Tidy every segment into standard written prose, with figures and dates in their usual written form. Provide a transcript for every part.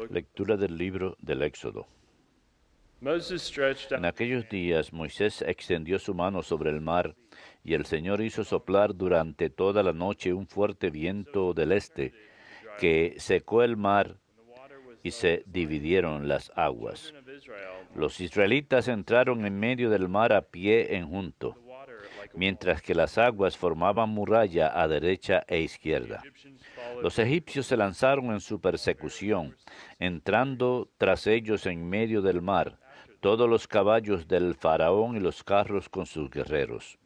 Lectura del libro del Éxodo. En aquellos días Moisés extendió su mano sobre el mar, y el Señor hizo soplar durante toda la noche un fuerte viento del este, que secó el mar y se dividieron las aguas. Los israelitas entraron en medio del mar a pie enjunto, mientras que las aguas formaban muralla a derecha e izquierda. Los egipcios se lanzaron en su persecución, entrando tras ellos en medio del mar, todos los caballos del faraón y los carros con sus guerreros.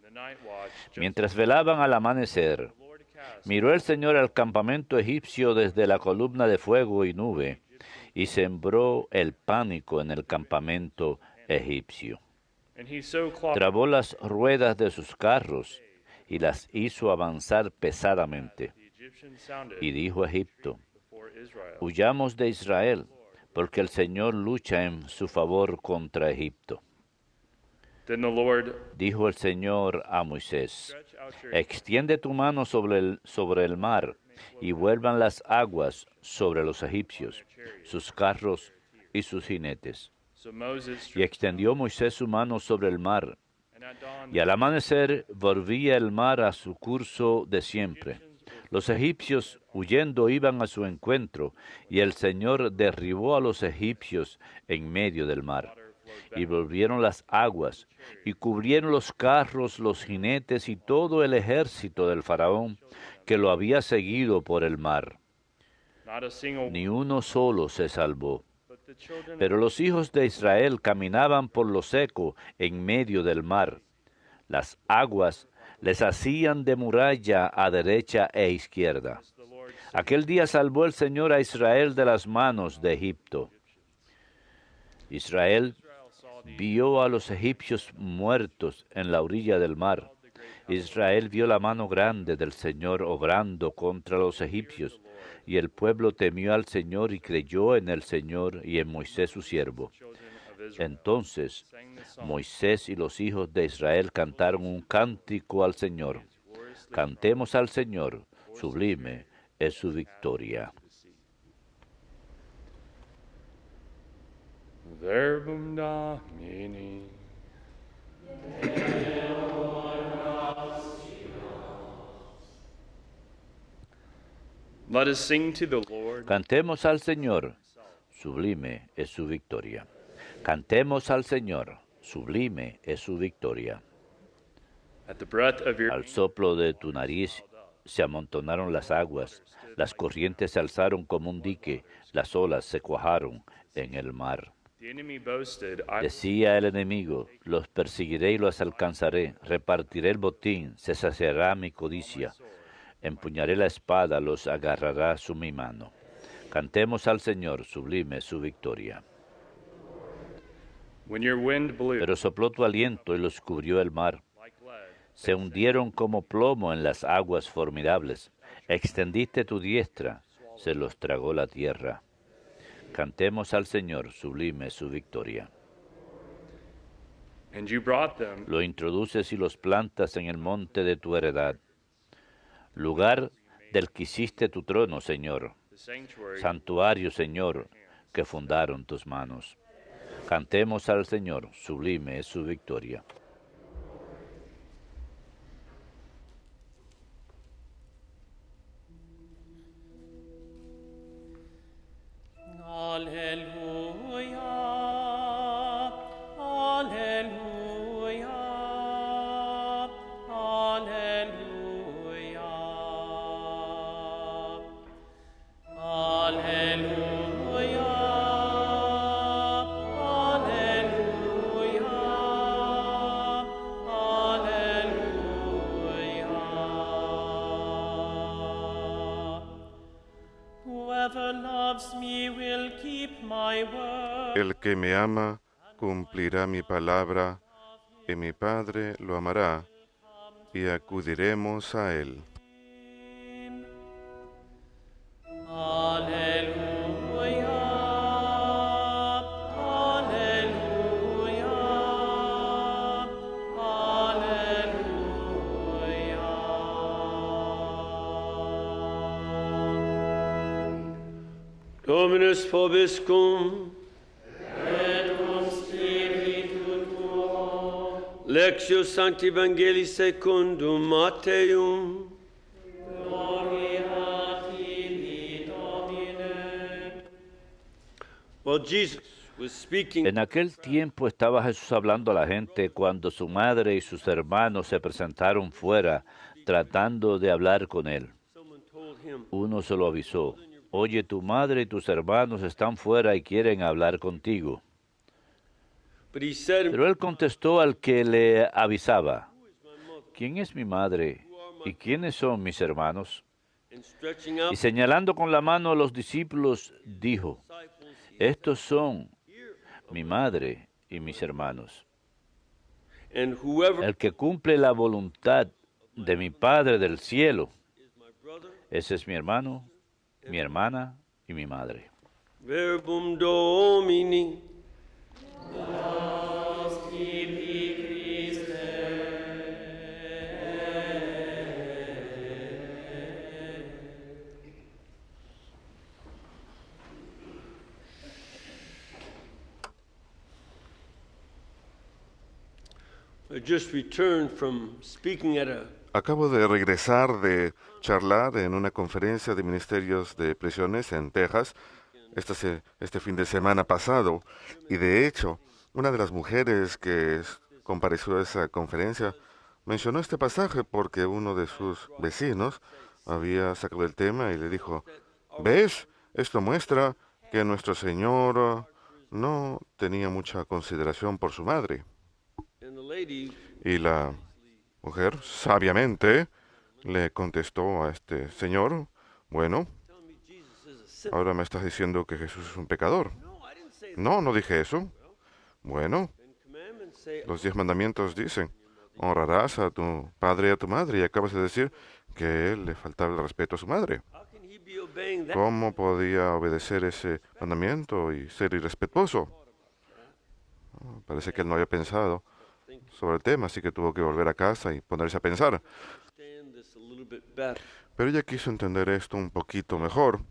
Mientras velaban al amanecer, miró el Señor al campamento egipcio desde la columna de fuego y nube, y sembró el pánico en el campamento egipcio. Trabó las ruedas de sus carros y las hizo avanzar pesadamente. Y dijo a Egipto: huyamos de Israel, porque el Señor lucha en su favor contra Egipto. Dijo el Señor a Moisés: extiende tu mano sobre el mar, y vuelvan las aguas sobre los egipcios, sus carros y sus jinetes. Y extendió Moisés su mano sobre el mar, y al amanecer volvía el mar a su curso de siempre. Los egipcios huyendo iban a su encuentro, y el Señor derribó a los egipcios en medio del mar. Y volvieron las aguas, y cubrieron los carros, los jinetes y todo el ejército del faraón, que lo había seguido por el mar. Ni uno solo se salvó. Pero los hijos de Israel caminaban por lo seco en medio del mar. Las aguas les hacían de muralla a derecha e izquierda. Aquel día salvó el Señor a Israel de las manos de Egipto. Israel vio a los egipcios muertos en la orilla del mar. Israel vio la mano grande del Señor obrando contra los egipcios, y el pueblo temió al Señor y creyó en el Señor y en Moisés su siervo. Entonces Moisés y los hijos de Israel cantaron un cántico al Señor. Cantemos al Señor, sublime es su victoria. Verbum Domini. Let us sing to the Lord. Cantemos al Señor, sublime es su victoria. Cantemos al Señor, sublime es su victoria. At the breath of your Al soplo de tu nariz se amontonaron las aguas, las corrientes se alzaron como un dique, las olas se cuajaron en el mar. the enemy boasted, Decía el enemigo: los perseguiré y los alcanzaré, repartiré el botín, se saciará mi codicia. Empuñaré la espada, los agarrará mi mano. Cantemos al Señor, sublime su victoria. when your wind blew Pero sopló tu aliento y los cubrió el mar. like lead, Se hundieron como plomo en las aguas formidables. Extendiste tu diestra, se los tragó la tierra. Cantemos al Señor, sublime su victoria. and you brought them Lo introduces y los plantas en el monte de tu heredad, lugar del que hiciste tu trono, Señor, the sanctuary. santuario, Señor, que fundaron tus manos. Cantemos al Señor, sublime es su victoria. Alleluia, alleluia, alleluia, alleluia, alleluia. Whoever loves me will keep my word. El que me ama cumplirá mi palabra, y mi Padre lo amará, y acudiremos a él. Alleluia, alleluia, alleluia. Dominus vobiscum. Et cum spiritu tuo. Lectio Sancti Evangelii secundum Matteum. Gloria tibi, Domine. While Jesus was speaking, En aquel tiempo estaba Jesús hablando a la gente cuando su madre y sus hermanos se presentaron fuera tratando de hablar con él. someone told him, Uno se lo avisó: oye, tu madre y tus hermanos están fuera y quieren hablar contigo. but he said, Pero él contestó al que le avisaba: ¿quién es mi madre y quiénes son mis hermanos? and stretching out Y señalando con la mano a los discípulos, dijo: disciples, estos son mi madre y mis hermanos. and whoever El que cumple la voluntad de mi Padre del cielo, is my brother, ese es mi hermano, mi hermana y mi madre. verbum Domini. I just returned from speaking at a Acabo de regresar de charlar en una conferencia de ministerios de prisiones en Texas este fin de semana pasado. Y de hecho, una de las mujeres que compareció a esa conferencia mencionó este pasaje porque uno de sus vecinos había sacado el tema y le dijo: ¿ves? Esto muestra que nuestro Señor no tenía mucha consideración por su madre. and the lady Y la mujer sabiamente le contestó a este señor: bueno, telling me Jesus is a sinner. ahora me estás diciendo que Jesús es un pecador. No, I didn't say that. No, no dije eso. Bueno, And commandments say, los 10 mandamientos dicen: honrarás a tu padre y a tu madre. Y acabas de decir que él le faltaba el respeto a su madre. how can he be obeying that? ¿Cómo podía obedecer ese mandamiento y ser irrespetuoso? Parece que él no había pensado sobre el tema, así que tuvo que volver a casa y ponerse a pensar. Understand this a little bit better. Pero ella quiso entender esto un poquito mejor.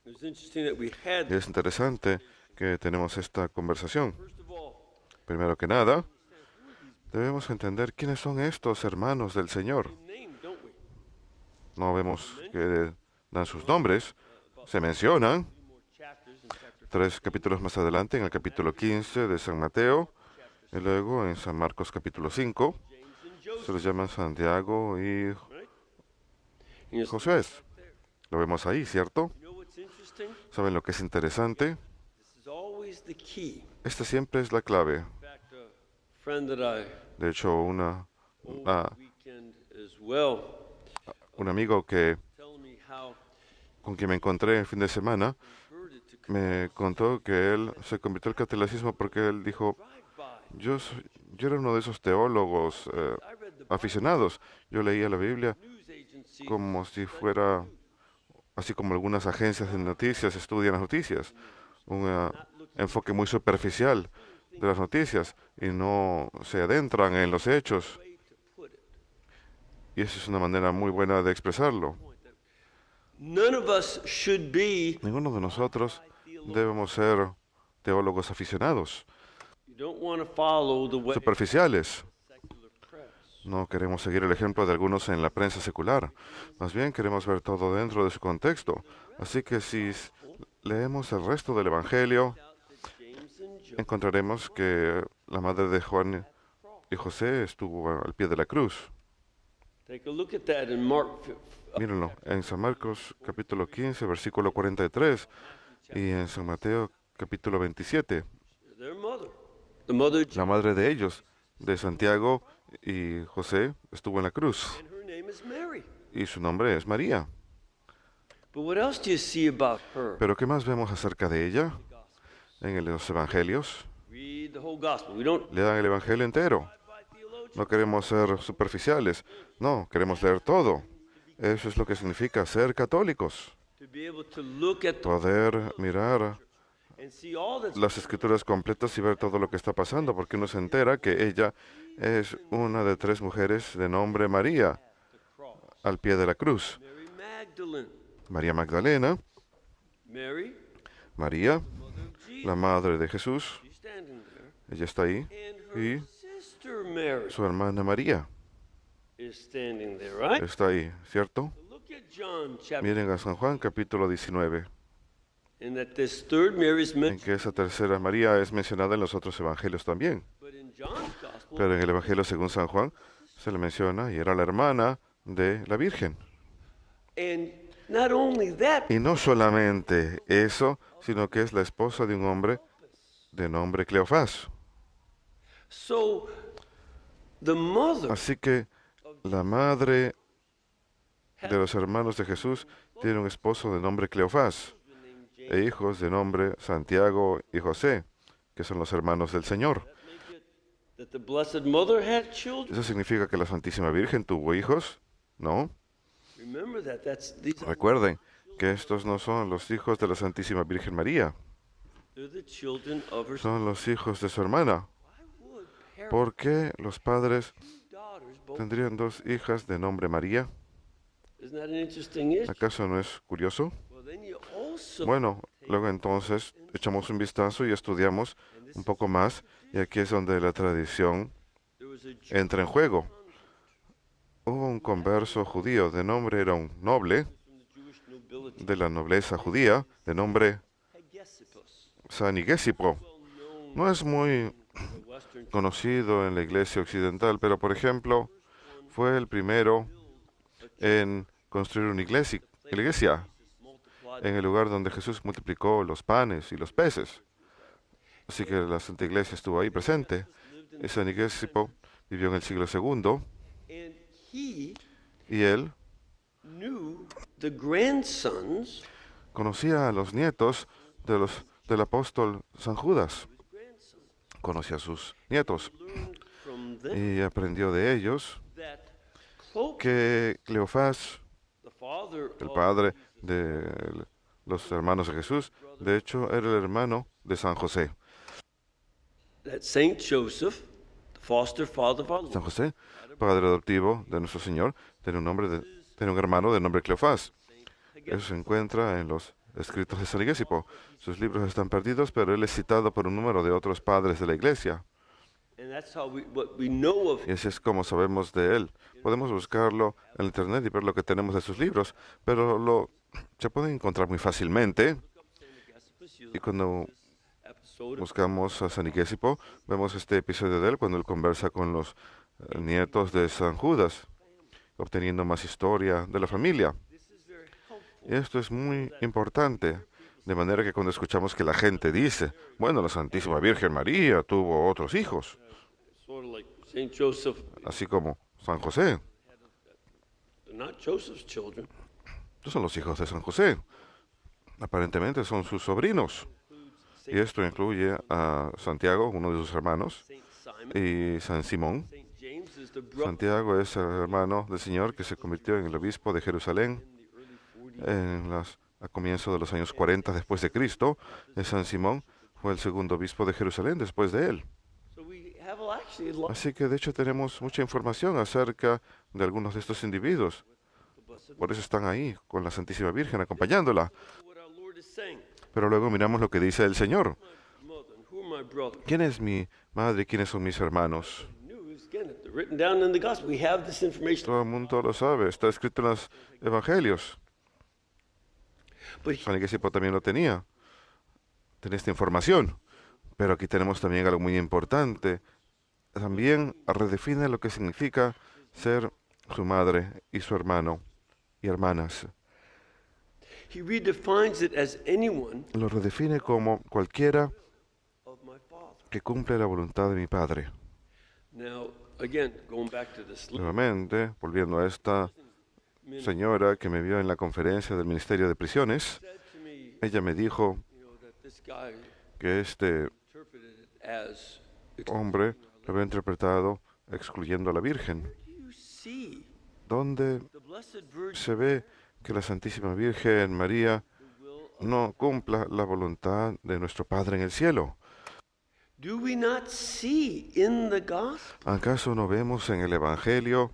It was interesting that we had, Es interesante que tenemos esta conversación. first of all, Primero que nada, debemos entender quiénes son estos hermanos del Señor. name, don't we? No vemos que dan sus nombres. Se mencionan More chapters in chapter 3 capítulos más adelante, en el capítulo 15 de San Mateo, y luego en San Marcos capítulo 5. James and Joseph. Se los llaman Santiago y Right? And you Josué. Lo vemos ahí, ¿cierto? know what's interesting? ¿Saben lo que es interesante? This is always the key. Esta siempre es la clave. In fact, a friend that I De hecho, over the weekend as well, un amigo telling me how con quien me encontré el fin de semana converted to me contó que él se convirtió al catolicismo porque él dijo: drive-by. yo era uno de esos teólogos I read the Bible aficionados. Yo leía la Biblia news agency como si fuera, así como algunas agencias de noticias estudian las noticias, un enfoque muy superficial de las noticias y no se adentran en los hechos. way to put it. Y esa es una manera muy buena de expresarlo. None of us should be. Ninguno de nosotros debemos ser teólogos aficionados, You don't want to follow the way of superficiales. the secular press. No queremos seguir el ejemplo de algunos en la prensa secular. Más bien queremos ver todo dentro de su contexto. Así que si leemos el resto del Evangelio, That James and Joseph encontraremos que la madre de Juan y José estuvo al pie de la cruz. take a look at that in Mark. Mírenlo, en San Marcos capítulo 15, versículo 43, y en San Mateo capítulo 27. Their mother, the mother, La madre de ellos, de Santiago y José, estuvo en la cruz, and her name is Mary. y su nombre es María. But what else do you see about her? Pero ¿qué más vemos acerca de ella en los evangelios? Read the whole gospel. We don't Lean el evangelio entero. by theologians. No queremos ser superficiales, no, queremos leer todo. Eso es lo que significa ser católicos. To be able to look at the Poder mirar and see all that's las escrituras completas y ver todo lo que está pasando, porque uno se entera que ella es una de 3 mujeres de nombre María the cross. al pie de la cruz. Mary Magdalene, María Magdalena, Mary, María, mother of Jesus, la madre de Jesús, she's standing there. ella está ahí, And y her sister Mary su hermana María is standing there, right? está ahí, ¿cierto? Look at John chapter, Miren a San Juan capítulo 19, and that this third Mary is en mentioned, que esa tercera María es mencionada en los otros evangelios también. but in John's gospel, Pero en el evangelio según San Juan se le menciona y era la hermana de la Virgen. and not only that, Y no solamente eso, sino que es la esposa de un hombre de nombre Cleofás. so the mother Así que la madre de los hermanos de Jesús tiene un esposo de nombre Cleofás e hijos de nombre Santiago y José, que son los hermanos del Señor. that the Blessed Mother had children. ¿Eso significa que la Santísima Virgen tuvo hijos? No. Remember that. These are Recuerden que estos no son los hijos de la Santísima Virgen María, they're the children of her. son los hijos de su hermana. Why would parents ¿Por qué los padres daughters both? tendrían dos hijas de nombre María? Isn't that an interesting issue? ¿Acaso no es curioso? Well, then you also Bueno, luego entonces echamos un vistazo y estudiamos un poco más, y aquí es donde la tradición there was a Jew entra en juego. Hubo un converso judío, de nombre era un noble from the Jewish nobility, de la nobleza judía, de nombre Hegesippus, San Igésipo. well known No es muy in the Western conocido en la iglesia occidental, pero por ejemplo, fue el primero en construir una iglesia multiplied. en el lugar donde Jesús multiplicó los panes y los peces. Así que la Santa Iglesia estuvo ahí presente. Y San Igésipo vivió en el siglo II, And he y él knew the grandsons conocía a los nietos del apóstol San Judas. Conocía a sus nietos learned from them y aprendió de ellos that Clopas, que Cleofás, the father el of padre de los hermanos de Jesús, de hecho era el hermano de San José. that Saint Joseph, the foster father of our San Lord, José, padre adoptivo de nuestro Señor, tiene un hermano de nombre Cleofás. Eso se encuentra en los escritos de San Igésipo. Sus libros están perdidos, pero él es citado por un número de otros padres de la iglesia. and that's how what we know of Y así es como sabemos de él. Podemos buscarlo en internet y ver lo que tenemos de sus libros, pero se puede encontrar muy fácilmente. Y cuando episode of buscamos a San Igésipo, vemos este episodio de él cuando él conversa con los nietos de San Judas, obteniendo más historia de la familia. Y esto es muy importante, de manera que cuando escuchamos que la gente dice, bueno, la Santísima Virgen María tuvo otros hijos, sort of like Saint Joseph, así como San José, they're not Joseph's children. estos son los hijos de San José, aparentemente son sus sobrinos. Y esto incluye a Santiago, uno de sus hermanos, Saint Simon, y San Simón. Saint James is the brother Santiago es el hermano del Señor que se convirtió en el obispo de Jerusalén a comienzo de los años 40 después de Cristo. San Simón fue el segundo obispo de Jerusalén después de él. So we have actually a lot Así que de hecho tenemos mucha información acerca de algunos de estos individuos. Por eso están ahí con la Santísima Virgen acompañándola. of what our Lord is saying. Pero luego miramos lo que dice el Señor. Mother, and who are my brothers? ¿Quién es mi madre y quiénes son mis hermanos? News, again, they're written down in the gospel. We have this information. Todo el mundo lo sabe, está escrito en los evangelios. But San Igésipo también lo tenía. Tenía esta información. Pero aquí tenemos también algo muy importante. También redefine lo que significa ser su madre y su hermano y hermanas. he redefines it as anyone Lo redefine como cualquiera of my father. que cumple la voluntad de mi Padre. Now, again, going back to this Nuevamente, volviendo a esta señora que me vio en la conferencia del Ministerio de Prisiones, said to me, ella me dijo that this guy que este interpreted it as hombre lo había interpretado excluyendo a la Virgen, you see donde the Blessed Virgin se ve que la Santísima Virgen María no cumpla la voluntad de nuestro Padre en el cielo. Do we not see in the gospel ¿Acaso no vemos en el Evangelio,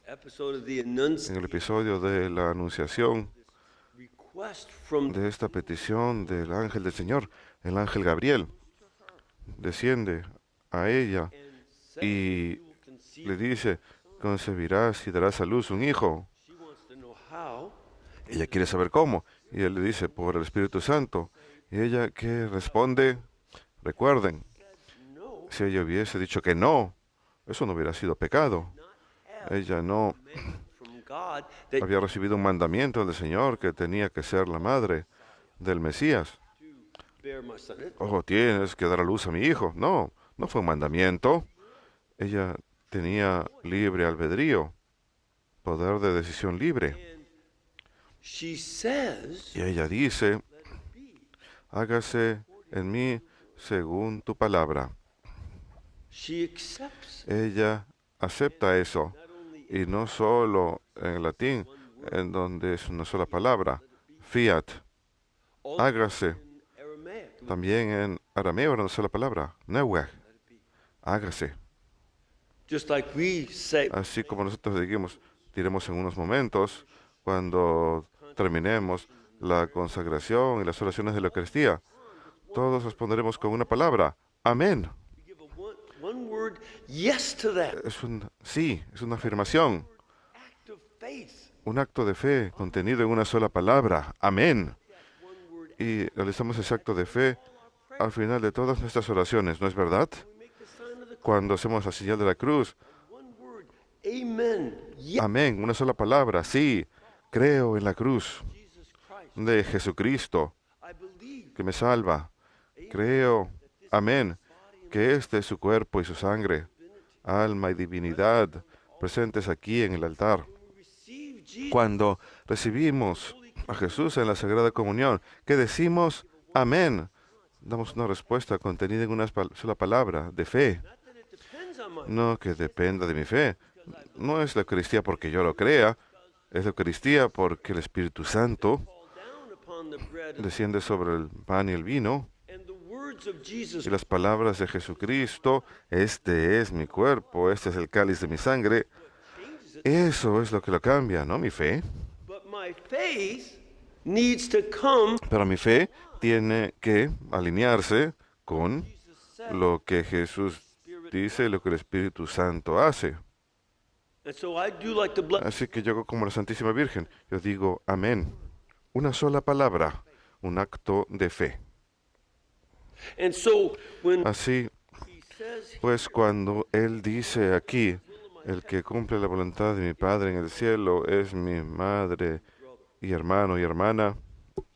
episode of the en el Annunciation episodio de la Anunciación, request from de esta petición del ángel del Señor. El ángel Gabriel desciende a ella and says y you will conceive. le dice, concebirás y darás a luz un hijo. She wants to know how. Ella quiere saber cómo. Y él le dice, por el Espíritu Santo. Y ella que responde, recuerden, No, si ella hubiese dicho que no, eso no hubiera sido pecado. Ella no from God that había recibido un mandamiento del Señor que tenía que ser la madre del Mesías. bear my son. Oh, tienes que dar a luz a mi hijo. No, no fue un mandamiento. Ella tenía libre albedrío, poder de decisión libre. And she says, Y ella dice, hágase en mí según tu palabra. she accepts Ella acepta eso. not only Y no solo en latín, en donde es una sola palabra, fiat. also Hágase. in Aramaic. También en arameo era una sola palabra, neweh. Hágase. Just like we say, Así como nosotros diremos en unos momentos, cuando terminemos la consagración y las oraciones de la Eucaristía, todos responderemos con una palabra, amén. we give a one word yes to that Es un sí, es una afirmación, act of faith. un acto de fe contenido en una sola palabra, amén. One word. Y realizamos ese acto de fe al final de todas nuestras oraciones, ¿no es verdad? We make the sign of the Cuando hacemos la señal de la cruz, one word. Amen. Yes. amén, una sola palabra, sí, creo en la cruz Jesus Christ. de Jesucristo I believe. que me salva. Creo, amén, que este es su cuerpo y su sangre, alma y divinidad presentes aquí en el altar. We receive Jesus. Cuando recibimos a Jesús en la Sagrada Comunión, que decimos amén, damos una respuesta contenida en una sola palabra de fe. Not that it depends on my No que dependa de mi fe. No es la Eucaristía porque yo lo crea, es la Eucaristía porque el Espíritu Santo fall down upon the bread desciende sobre el pan y el vino. and the words of Jesus. Y las palabras de Jesucristo, este es mi cuerpo, este es el cáliz de mi sangre, Changes it. eso es lo que lo cambia, ¿no? Mi fe. But my faith needs to come. Pero mi fe tiene que alinearse con Jesus said. lo que Jesús dice y lo que el Espíritu Santo hace. And so I do like the blood. Así que yo hago como la Santísima Virgen, yo digo amén. Una sola palabra, un acto de fe. And so when Así he says pues cuando Él dice aquí, el que cumple la voluntad de mi Padre en el cielo es mi madre y hermano y hermana,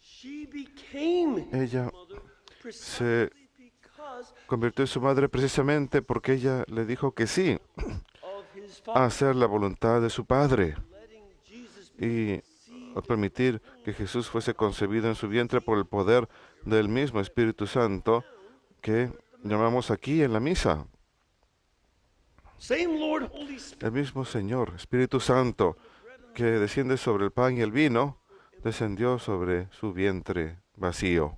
she became his ella mother precisely because convirtió en su madre precisamente porque ella le dijo que sí of his a father hacer la voluntad de su Padre letting Jesus y a permitir que Jesús fuese concebido en su vientre por el poder del mismo Espíritu Santo que llamamos aquí en la misa. same Lord Holy Spirit El mismo Señor, Espíritu Santo, que desciende sobre el pan y el vino, descendió sobre su vientre vacío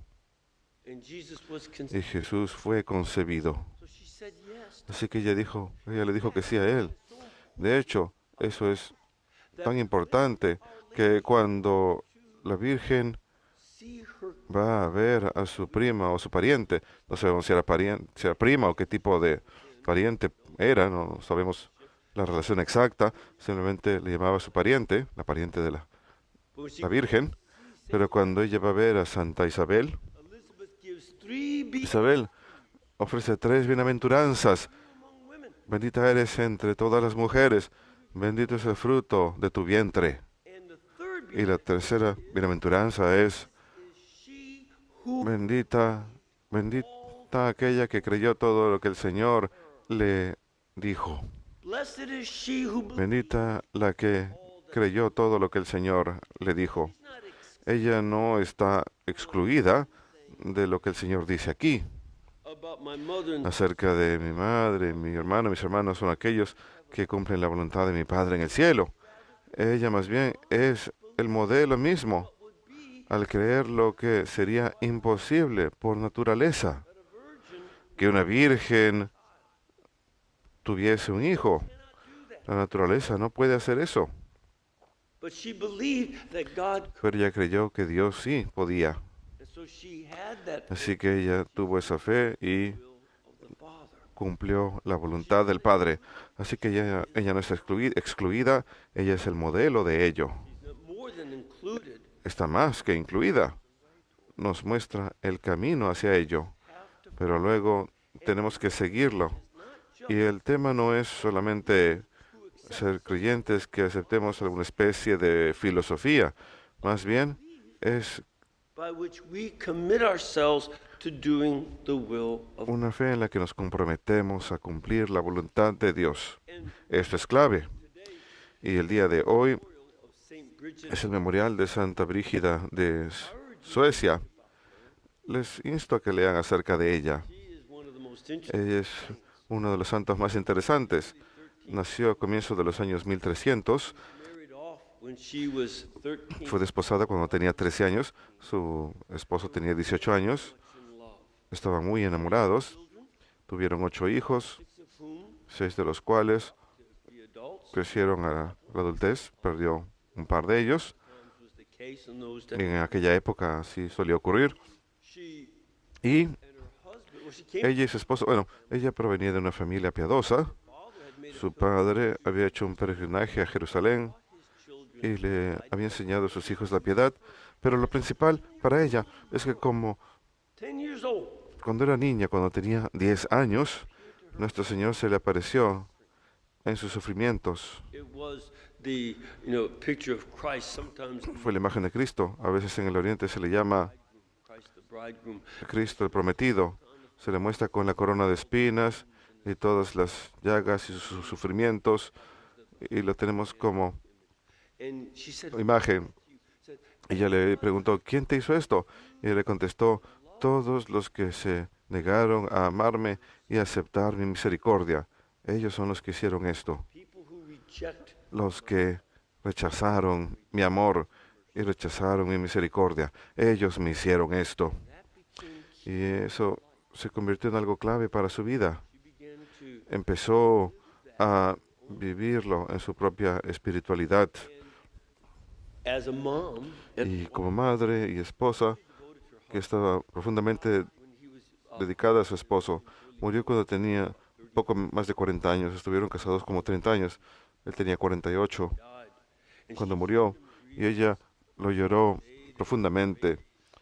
and Jesus was y conceived. Jesús fue concebido. So she said yes. Así que ella le dijo que sí a él. De hecho, eso es tan importante que cuando la Virgen See her va a ver a su prima o su pariente, no sabemos si era prima o qué tipo de pariente era, no sabemos la relación exacta, simplemente le llamaba su pariente, la pariente de but when she, la Virgen, pero cuando ella va a ver a Santa Isabel, Elizabeth gives 3 be Isabel ofrece 3 bienaventuranzas. among women. Bendita eres entre todas las mujeres, bendito es el fruto de tu vientre. And the third Y la tercera bienaventuranza es, is she who bendita aquella que creyó todo lo que el Señor le dijo. blessed is she who believes. Bendita la que creyó todo lo que el Señor le dijo. Not ex- Ella no está excluida de lo que el Señor dice aquí. about my mother and Acerca de mi madre, mi hermano, mis hermanos son aquellos que cumplen la voluntad de mi Padre en el cielo. Ella más bien es el modelo mismo would be al creer lo que sería imposible por naturaleza, que una virgen tuviese un hijo. La naturaleza no puede hacer eso. But she believed that God, Pero ella creyó que Dios sí podía. and so she had that Así que ella tuvo esa fe y will of the Father. cumplió la voluntad del Padre. Así que ella no está excluida, ella es el modelo de ello. She's more than included. Está más que incluida. Nos muestra el camino hacia ello. Pero luego tenemos que seguirlo. Y el tema no es solamente ser creyentes, que aceptemos alguna especie de filosofía. Más bien es By which we commit ourselves to doing the will of una fe en la que nos comprometemos a cumplir la voluntad de Dios. and Esto es clave. Y el día de hoy of Saint Bridget. es el memorial de Santa Brígida de Suecia. Les insto a que lean acerca de ella. She is one of the most interesting. Ella es uno de los santos más interesantes. Nació a comienzos de los años 1300. Married off when she was 13. Fue desposada cuando tenía 13 años. Su esposo tenía 18 años. In love. Estaban muy enamorados. Tuvieron 8 hijos, 6 of whom 6 de los cuales to be adults. crecieron a la adultez. Perdió un par de ellos. Times was the case in those Y days. en aquella época así solía ocurrir. She Y and her husband, well, she came. ella y su esposo, bueno, ella provenía de una familia piadosa. Father had made Su padre había hecho un peregrinaje a Jerusalén his children. y le había enseñado a sus hijos la piedad. Pero lo principal para ella es que como 10 years old. cuando era niña, cuando tenía 10 años, nuestro Señor se le apareció en sus sufrimientos. It was the picture of Christ. Sometimes Fue la imagen de Cristo. A veces en el Oriente se le llama Christ the bridegroom. Cristo el prometido. Se le muestra con la corona de espinas y todas las llagas y sus sufrimientos. Y lo tenemos como And she said, imagen. Ella le preguntó, ¿quién te hizo esto? Y él le contestó, todos los que se negaron a amarme y a aceptar mi misericordia. Ellos son los que hicieron esto. people who reject Los que rechazaron mi amor y rechazaron mi misericordia. Ellos me hicieron esto. Y eso se convirtió en algo clave para su vida. began to Empezó a vivirlo en su propia espiritualidad. as a mom Y como madre y esposa, que estaba profundamente dedicada a su esposo, murió cuando tenía poco más de 40 años. Estuvieron casados como 30 años. Él tenía 48 cuando murió y ella lo lloró profundamente.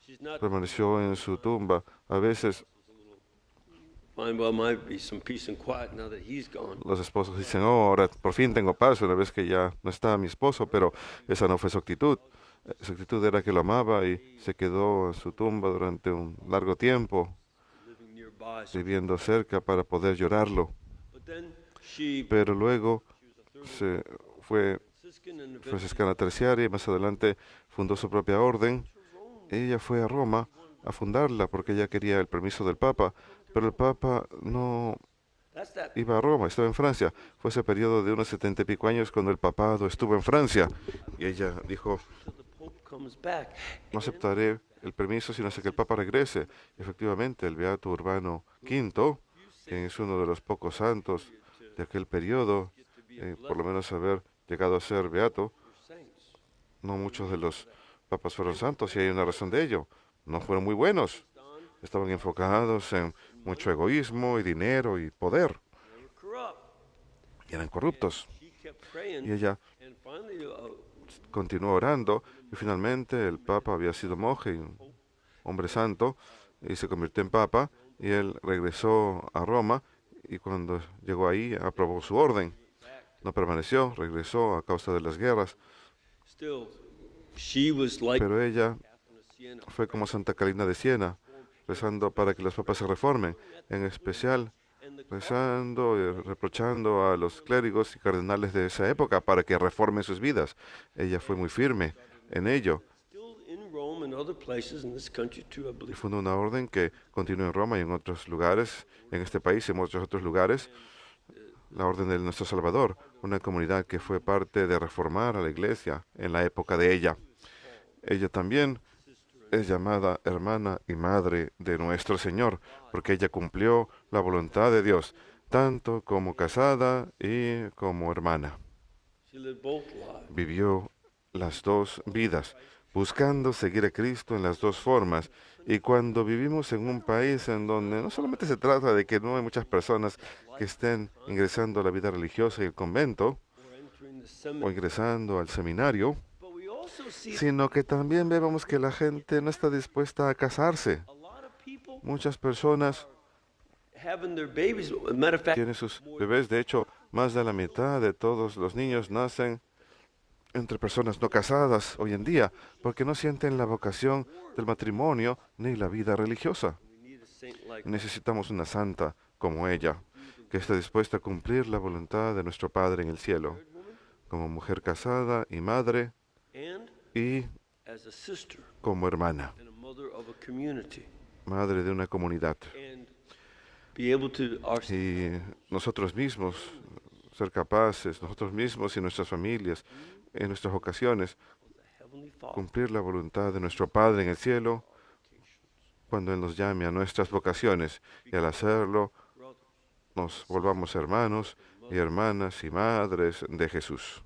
she's not Permaneció en su tumba. A veces fine. Well, might be some peace and quiet now that he's gone. los esposos dicen, oh, ahora por fin tengo paz una vez que ya no está mi esposo, pero esa no fue su actitud. Su actitud era que lo amaba y se quedó en su tumba durante un largo tiempo, Living nearby. So, viviendo cerca para poder llorarlo. but then she Pero luego se fue Franciscan and eventually franciscana terciaria y más adelante fundó su propia orden. Ella fue a Roma a fundarla porque ella quería el permiso del Papa, pero el Papa no that's that iba a Roma, estaba en Francia. Fue ese periodo de unos 70 y pico años cuando el papado estuvo en Francia. Y ella dijo, till the Pope comes back. no aceptaré el permiso sino hasta que el Papa regrese. Y efectivamente, el Beato Urbano V, que es uno de los pocos santos de aquel periodo, por lo menos haber llegado a ser beato, Saints. no muchos de los papas fueron santos y hay una razón de ello. No fueron muy buenos. Estaban enfocados en mucho egoísmo y dinero y poder. They were corrupt. Y eran corruptos. She kept praying, Y ella and finally, continuó orando y finalmente el Papa había sido monje y un hombre santo y se convirtió en Papa y él regresó a Roma y cuando llegó ahí aprobó su orden. No permaneció, regresó a causa de las guerras, still, she was like pero ella Catherine of Siena. fue como Santa Catalina de Siena, rezando para que los papas se reformen, en especial And the rezando y reprochando a los clérigos y cardenales de esa época para que reformen sus vidas. Ella fue muy firme en ello still in Rome and other places in this country too, I y believe. fundó una orden que continúa en Roma y en otros lugares, en este país y en muchos otros lugares, la Orden de Nuestro Salvador, una comunidad que fue parte de reformar a la iglesia en la época de ella. Ella también es llamada hermana y madre de nuestro Señor, porque ella cumplió la voluntad de Dios, tanto como casada y como hermana. She lived both lives. Vivió las dos vidas, buscando seguir a Cristo en las dos formas. Y cuando vivimos en un país en donde no solamente se trata de que no hay muchas personas que estén ingresando a la vida religiosa y el convento, or entering the o seminary, ingresando al seminario, but we also see sino que también vemos que la gente no está dispuesta a casarse. a lot of people Muchas personas having their babies. As a matter of fact, tienen sus bebés. De hecho, más de la mitad de todos los niños nacen entre personas no casadas hoy en día, porque no sienten la vocación del matrimonio ni la vida religiosa. we need a saint like Necesitamos una santa como ella, que esté dispuesta a cumplir la voluntad de nuestro Padre en el cielo, como mujer casada y madre, and y as a sister como hermana, and a mother of a community, madre de una comunidad. and be able to Y nosotros mismos ser capaces, nosotros mismos y nuestras familias, en nuestras ocasiones, Heavenly Father cumplir la voluntad de nuestro Padre en el cielo cuando Él nos llame a nuestras vocaciones, y al hacerlo nos volvamos hermanos y hermanas y madres de Jesús.